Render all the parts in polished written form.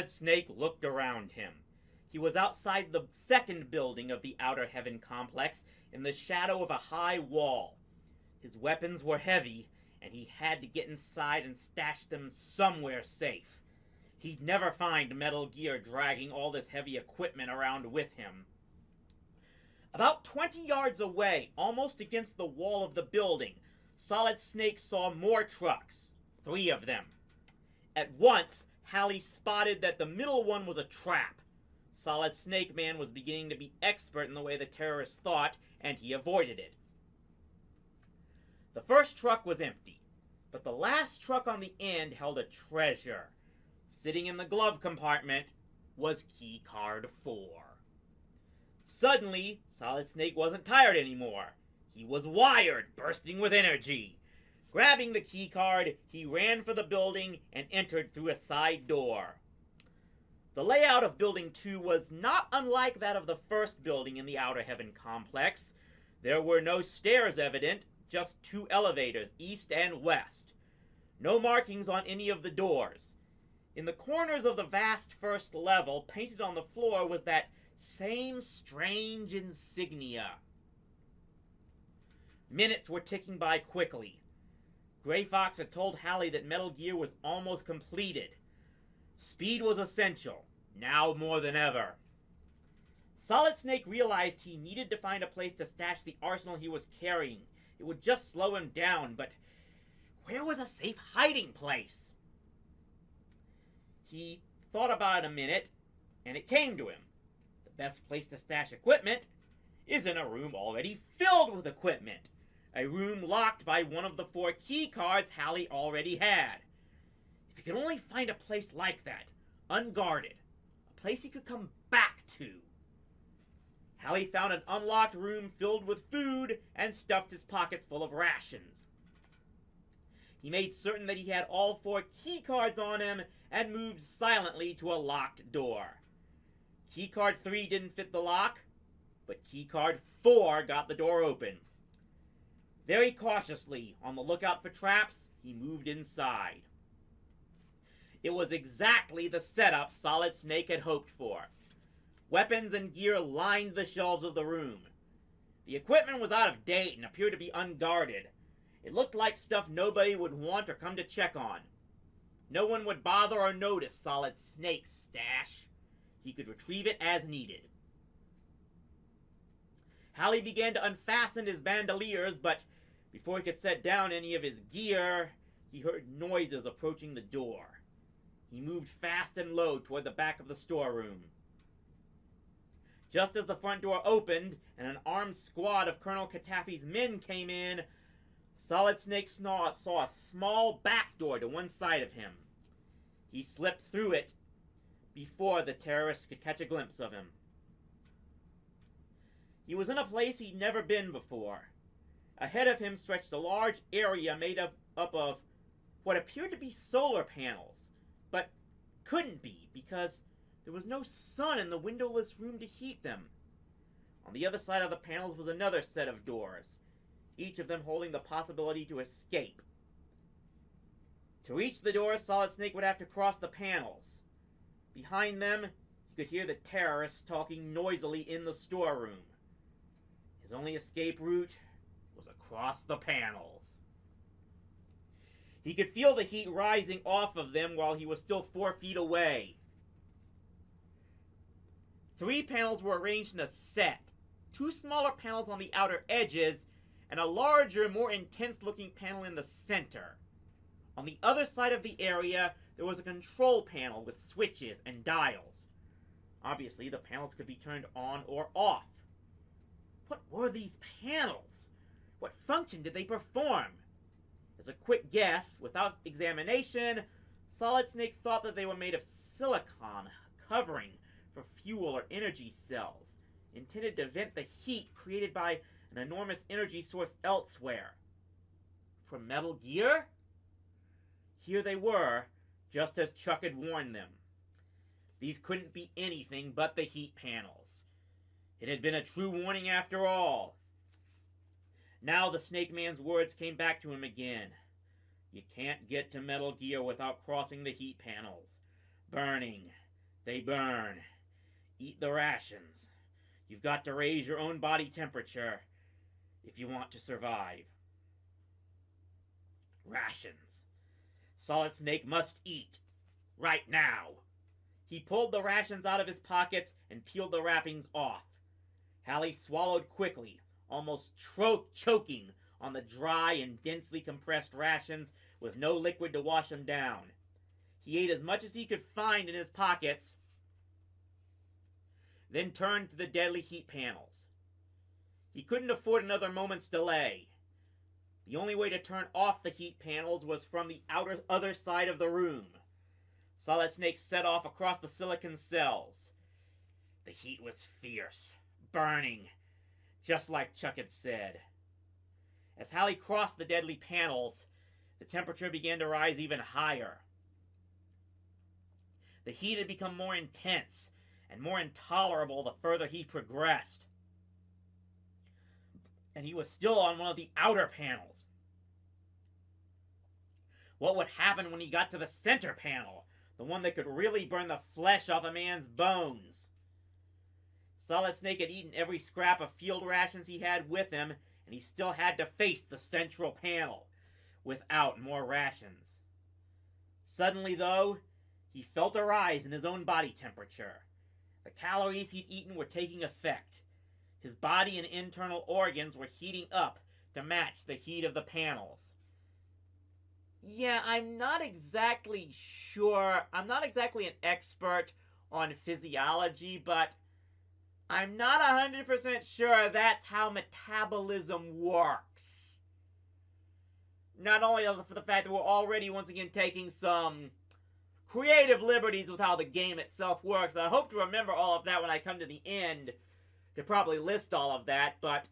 Solid Snake looked around him. He was outside the second building of the Outer Heaven complex, in the shadow of a high wall. His weapons were heavy, and he had to get inside and stash them somewhere safe. He'd never find Metal Gear dragging all this heavy equipment around with him. About 20 yards away, almost against the wall of the building, Solid Snake saw more trucks. 3 of them. At once, Hallie spotted that the middle one was a trap. Solid Snake Man was beginning to be expert in the way the terrorists thought, and he avoided it. The first truck was empty, but the last truck on the end held a treasure. Sitting in the glove compartment was keycard 4. Suddenly, Solid Snake wasn't tired anymore. He was wired, bursting with energy. Grabbing the keycard, he ran for the building and entered through a side door. The layout of Building 2 was not unlike that of the first building in the Outer Heaven complex. There were no stairs evident, just 2 elevators, east and west. No markings on any of the doors. In the corners of the vast first level, painted on the floor, was that same strange insignia. Minutes were ticking by quickly. Gray Fox had told Hallie that Metal Gear was almost completed. Speed was essential, now more than ever. Solid Snake realized he needed to find a place to stash the arsenal he was carrying. It would just slow him down, but where was a safe hiding place? He thought about it a minute, and it came to him. The best place to stash equipment is in a room already filled with equipment. A room locked by one of the 4 key cards Hallie already had. If he could only find a place like that, unguarded, a place he could come back to. Hallie found an unlocked room filled with food and stuffed his pockets full of rations. He made certain that he had all 4 key cards on him and moved silently to a locked door. Keycard 3 didn't fit the lock, but keycard 4 got the door open. Very cautiously, on the lookout for traps, he moved inside. It was exactly the setup Solid Snake had hoped for. Weapons and gear lined the shelves of the room. The equipment was out of date and appeared to be unguarded. It looked like stuff nobody would want or come to check on. No one would bother or notice Solid Snake's stash. He could retrieve it as needed. Hallie began to unfasten his bandoliers, but before he could set down any of his gear, he heard noises approaching the door. He moved fast and low toward the back of the storeroom. Just as the front door opened and an armed squad of Colonel Katafi's men came in, Solid Snake saw a small back door to one side of him. He slipped through it before the terrorists could catch a glimpse of him. He was in a place he'd never been before. Ahead of him stretched a large area made up of what appeared to be solar panels, but couldn't be because there was no sun in the windowless room to heat them. On the other side of the panels was another set of doors, each of them holding the possibility to escape. To reach the doors, Solid Snake would have to cross the panels. Behind them, he could hear the terrorists talking noisily in the storeroom. His only escape route was across the panels. He could feel the heat rising off of them while he was still 4 feet away. 3 panels were arranged in a set. 2 smaller panels on the outer edges, and a larger, more intense-looking panel in the center. On the other side of the area, there was a control panel with switches and dials. Obviously, the panels could be turned on or off. What were these panels? What function did they perform? As a quick guess, without examination, Solid Snake thought that they were made of silicon covering for fuel or energy cells, intended to vent the heat created by an enormous energy source elsewhere. From Metal Gear? Here they were, just as Chuck had warned them. These couldn't be anything but the heat panels. It had been a true warning after all. Now the Snake Man's words came back to him again. You can't get to Metal Gear without crossing the heat panels. Burning. They burn. Eat the rations. You've got to raise your own body temperature if you want to survive. Rations. Solid Snake must eat. Right now. He pulled the rations out of his pockets and peeled the wrappings off. Hallie swallowed quickly, almost choking on the dry and densely compressed rations with no liquid to wash them down. He ate as much as he could find in his pockets, then turned to the deadly heat panels. He couldn't afford another moment's delay. The only way to turn off the heat panels was from the other side of the room. Solid Snake set off across the silicon cells. The heat was fierce, burning, just like Chuck had said. As Hallie crossed the deadly panels, the temperature began to rise even higher. The heat had become more intense and more intolerable the further he progressed. And he was still on one of the outer panels. What would happen when he got to the center panel, the one that could really burn the flesh off a man's bones? Solid Snake had eaten every scrap of field rations he had with him, and he still had to face the central panel without more rations. Suddenly, though, he felt a rise in his own body temperature. The calories he'd eaten were taking effect. His body and internal organs were heating up to match the heat of the panels. Yeah, I'm not exactly an expert on physiology, but I'm not 100% sure that's how metabolism works. Not only for the fact that we're already once again taking some creative liberties with how the game itself works. I hope to remember all of that when I come to the end to probably list all of that, but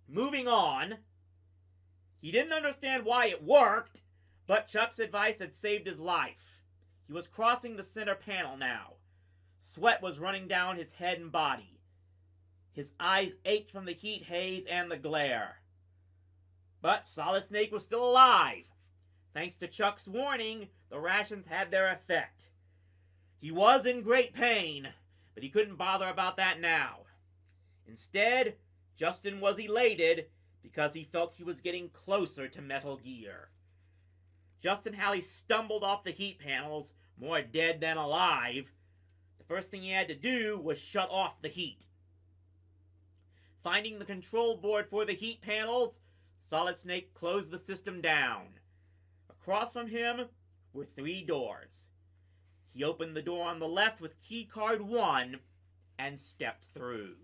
moving on. He didn't understand why it worked, but Chuck's advice had saved his life. He was crossing the center panel now. Sweat was running down his head and body. His eyes ached from the heat haze and the glare. But Solid Snake was still alive. Thanks to Chuck's warning, the rations had their effect. He was in great pain, but he couldn't bother about that now. Instead, Justin was elated because he felt he was getting closer to Metal Gear. Justin Hallie stumbled off the heat panels, more dead than alive. The first thing he had to do was shut off the heat. Finding the control board for the heat panels, Solid Snake closed the system down. Across from him were 3 doors. He opened the door on the left with keycard 1 and stepped through.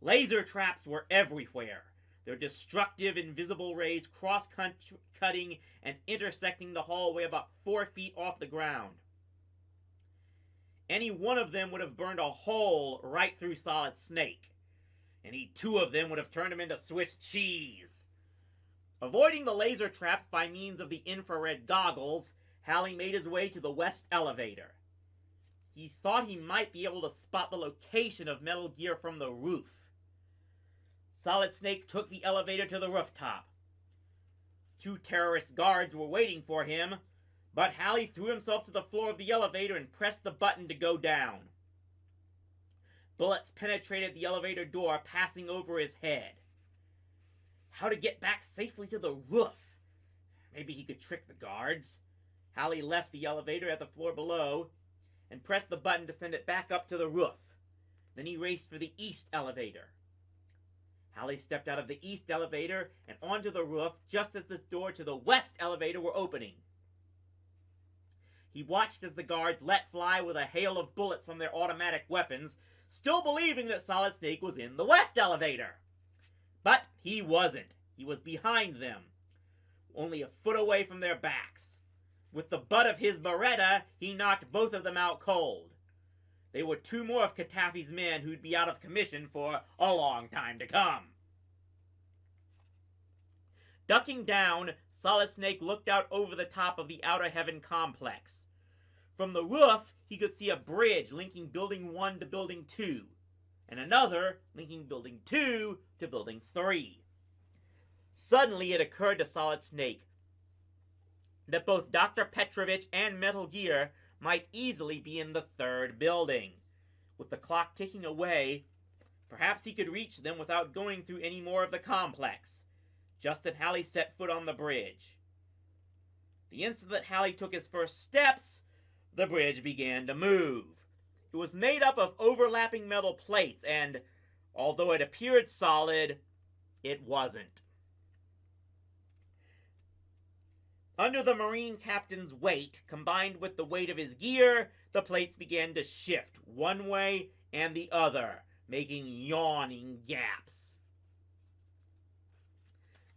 Laser traps were everywhere, their destructive invisible rays cross-cutting and intersecting the hallway about 4 feet off the ground. Any one of them would have burned a hole right through Solid Snake. Any 2 of them would have turned him into Swiss cheese. Avoiding the laser traps by means of the infrared goggles, Hallie made his way to the west elevator. He thought he might be able to spot the location of Metal Gear from the roof. Solid Snake took the elevator to the rooftop. 2 terrorist guards were waiting for him, but Hallie threw himself to the floor of the elevator and pressed the button to go down. Bullets penetrated the elevator door, passing over his head. How to get back safely to the roof? Maybe he could trick the guards. Hallie left the elevator at the floor below and pressed the button to send it back up to the roof. Then he raced for the east elevator. Hallie stepped out of the east elevator and onto the roof just as the door to the west elevator were opening. He watched as the guards let fly with a hail of bullets from their automatic weapons, still believing that Solid Snake was in the west elevator. But he wasn't. He was behind them, only a foot away from their backs. With the butt of his Beretta, he knocked both of them out cold. They were 2 more of Katafi's men who'd be out of commission for a long time to come. Ducking down, Solid Snake looked out over the top of the Outer Heaven complex. From the roof, he could see a bridge linking Building 1 to Building 2, and another linking Building 2 to Building 3. Suddenly it occurred to Solid Snake that both Dr. Petrovich and Metal Gear might easily be in the third building. With the clock ticking away, perhaps he could reach them without going through any more of the complex. Justin Halley set foot on the bridge. The instant that Halley took his first steps, the bridge began to move. It was made up of overlapping metal plates, and although it appeared solid, it wasn't. Under the Marine captain's weight, combined with the weight of his gear, the plates began to shift one way and the other, making yawning gaps.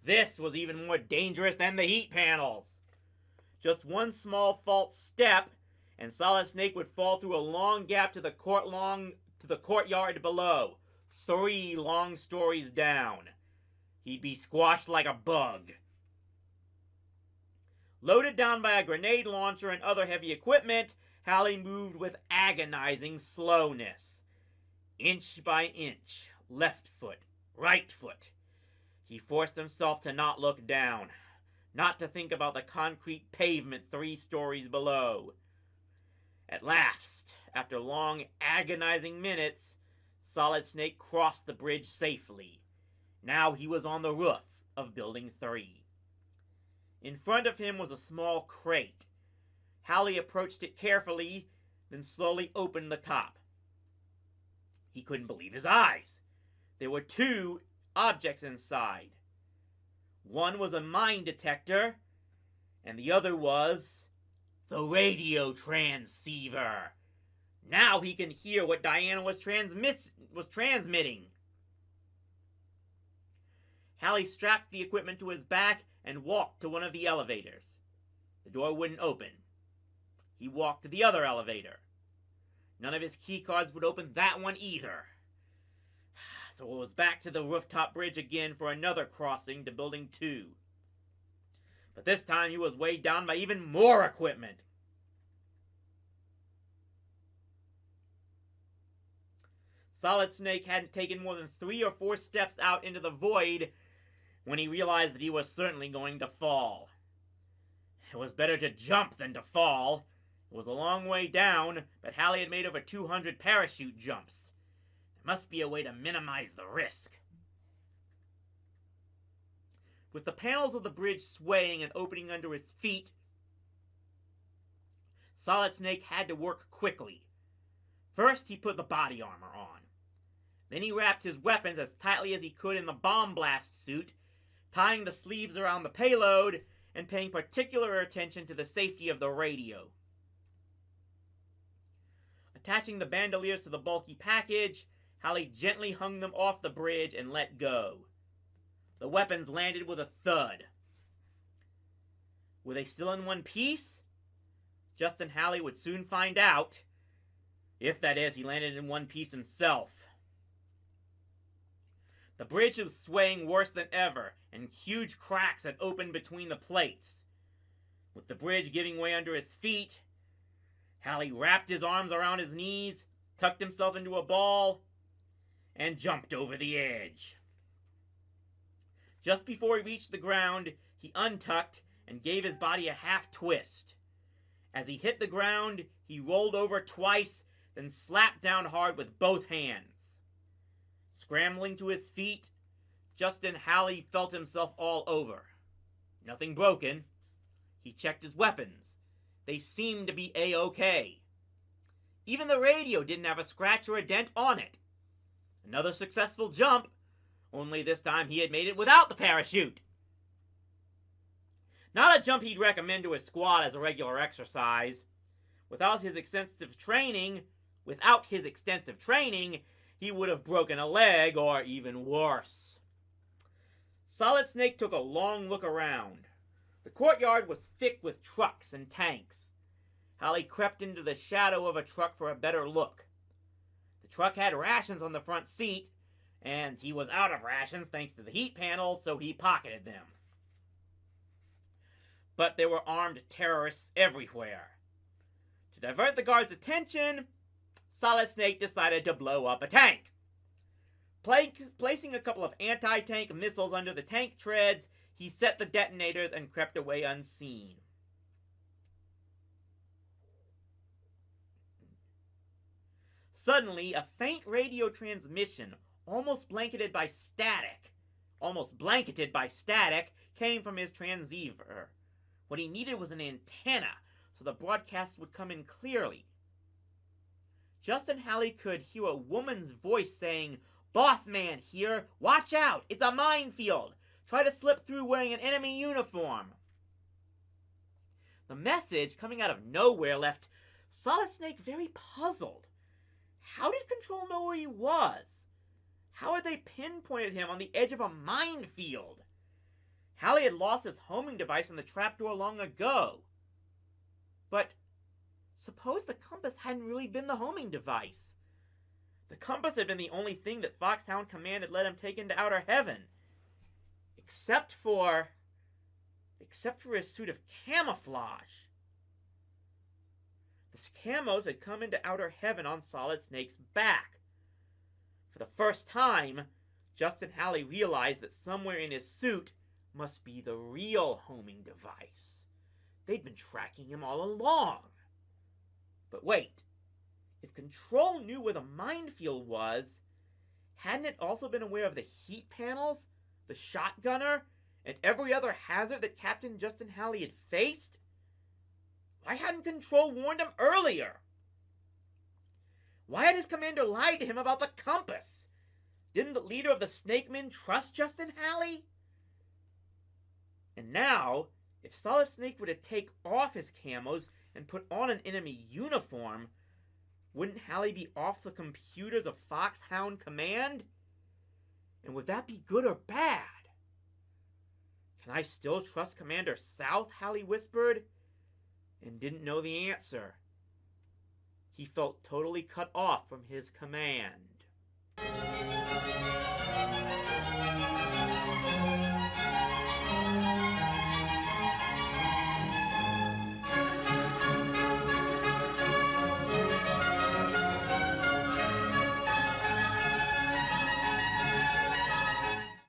This was even more dangerous than the heat panels. Just one small false step, and Solid Snake would fall through a long gap to the courtyard below, 3 long stories down. He'd be squashed like a bug. Loaded down by a grenade launcher and other heavy equipment, Halley moved with agonizing slowness. Inch by inch, left foot, right foot. He forced himself to not look down, not to think about the concrete pavement 3 stories below. At last, after long, agonizing minutes, Solid Snake crossed the bridge safely. Now he was on the roof of Building 3. In front of him was a small crate. Halley approached it carefully, then slowly opened the top. He couldn't believe his eyes. There were 2 objects inside. One was a mine detector, and the other was the radio transceiver. Now he can hear what Diana was transmitting. Halley strapped the equipment to his back and walked to one of the elevators. The door wouldn't open. He walked to the other elevator. None of his keycards would open that one either. So it was back to the rooftop bridge again for another crossing to Building 2. But this time he was weighed down by even more equipment. Solid Snake hadn't taken more than 3 or 4 steps out into the void when he realized that he was certainly going to fall. It was better to jump than to fall. It was a long way down, but Halley had made over 200 parachute jumps. There must be a way to minimize the risk. With the panels of the bridge swaying and opening under his feet, Solid Snake had to work quickly. First, he put the body armor on. Then he wrapped his weapons as tightly as he could in the bomb blast suit, tying the sleeves around the payload and paying particular attention to the safety of the radio. Attaching the bandoliers to the bulky package, Halley gently hung them off the bridge and let go. The weapons landed with a thud. Were they still in one piece? Justin Halley would soon find out. If, that is, he landed in one piece himself. The bridge was swaying worse than ever, and huge cracks had opened between the plates. With the bridge giving way under his feet, Halley wrapped his arms around his knees, tucked himself into a ball, and jumped over the edge. Just before he reached the ground, he untucked and gave his body a half twist. As he hit the ground, he rolled over twice, then slapped down hard with both hands. Scrambling to his feet, Justin Halley felt himself all over. Nothing broken. He checked his weapons. They seemed to be A-OK. Even the radio didn't have a scratch or a dent on it. Another successful jump, only this time he had made it without the parachute. Not a jump he'd recommend to his squad as a regular exercise. Without his extensive training, he would have broken a leg, or even worse. Solid Snake took a long look around. The courtyard was thick with trucks and tanks. Halley crept into the shadow of a truck for a better look. The truck had rations on the front seat, and he was out of rations thanks to the heat panel, so he pocketed them. But there were armed terrorists everywhere. To divert the guards' attention, Solid Snake decided to blow up a tank. Placing a couple of anti-tank missiles under the tank treads, he set the detonators and crept away unseen. Suddenly, a faint radio transmission, almost blanketed by static, came from his transceiver. What he needed was an antenna, so the broadcast would come in clearly. Justin Halley could hear a woman's voice saying, "Boss man here, watch out, it's a minefield. Try to slip through wearing an enemy uniform." The message, coming out of nowhere, left Solid Snake very puzzled. How did Control know where he was? How had they pinpointed him on the edge of a minefield? Halley had lost his homing device in the trapdoor long ago. But suppose the compass hadn't really been the homing device. The compass had been the only thing that Foxhound Command had let him take into outer heaven. Except for his suit of camouflage. The camos had come into outer heaven on Solid Snake's back. For the first time, Justin Halley realized that somewhere in his suit must be the real homing device. They'd been tracking him all along. But wait, if Control knew where the minefield was, hadn't it also been aware of the heat panels, the shotgunner, and every other hazard that Captain Justin Halley had faced? Why hadn't Control warned him earlier? Why had his commander lied to him about the compass? Didn't the leader of the Snakemen trust Justin Halley? And now, if Solid Snake were to take off his camos and put on an enemy uniform, wouldn't Halley be off the computers of Foxhound Command? And would that be good or bad? Can I still trust Commander South? Halley whispered, and didn't know the answer. He felt totally cut off from his command.